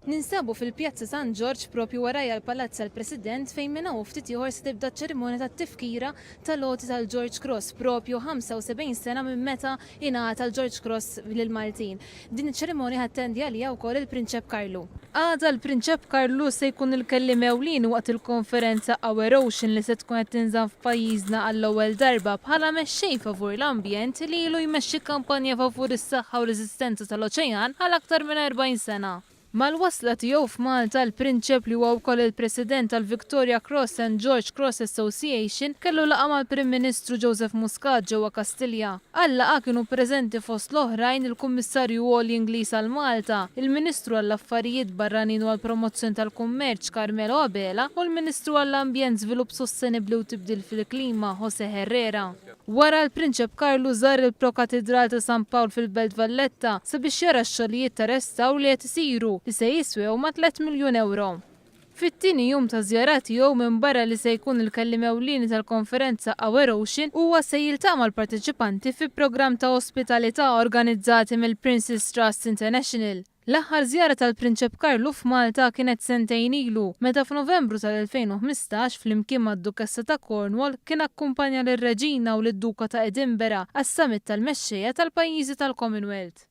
Ninsabu fil-Pjazza San George propju warajja l-Palazz tal-President fejn minna ftit ieħor se tibda ċ-ċerimonja tat-tifkira tal-loti tal-George Cross propju 75 sena minn meta ingħata tal-George Cross lil-Maltin. Din iċ-ċerimonja ħattendi għalija wkoll il-Prinċep Karlu. Għada l-Prinċep Karlu se jkun il-kellim ewlieni waqt il-konferenza Our Ocean li se tkun qed tinżamm f'pajjiżna għall-ewwel darba bħala mexxej favur l-ambjent li ilu jmexxi kampanja favur is-saħħa u r-reżistenza tal-oċean għal aktar minn 40 sena. Mal-wasla tiegħu f'Malta l-Prinċep li huwa wkoll il-President tal-Victoria Cross and George Cross Association kellu laqa mal-Prim Ministru Joseph Muscat ġewwa Kastilja. Għall-laqa kienu preżenti fost l-oħrajn il-Kummissarju Għolji Ingliż għal Malta, il-Ministru għall-Affarijiet Barranin u għall-Promozzjoni tal-Kummerċ Carmelo Abela u l-Ministru għall-Ambjent, Żvilupp Sostenibbli u Tibdil fil-Klima José Herrera. Wara l-Prinċep Karlu żar il-Pro-Katedral ta' San Pawl fil-Belt Valletta sabiex jara x-xogħlijiet ta' restawr li qed isiru li se jiswew ma' 3 miljun euro. Fit-tieni jum ta' żjara tiegħu minn barra li se jkun il-kellim ewlieni tal-konferenza Our Ocean huwa se jiltaqa' mal-parteċipanti fi programm ta' ospitalità organizzati mill-Prince's Trust International. L-aħħar żjara tal-Prinċep Karlu f'Malta kienet sentejn ilu, meta f'Novembru tal-2015 flimkien mad-Dukessa ta' Cornwall kien akkumpanja lir-Reġina u lid-Duka ta' Edinburgh għas-summit tal-mexxejja tal-pajjiżi tal-Commonwealth.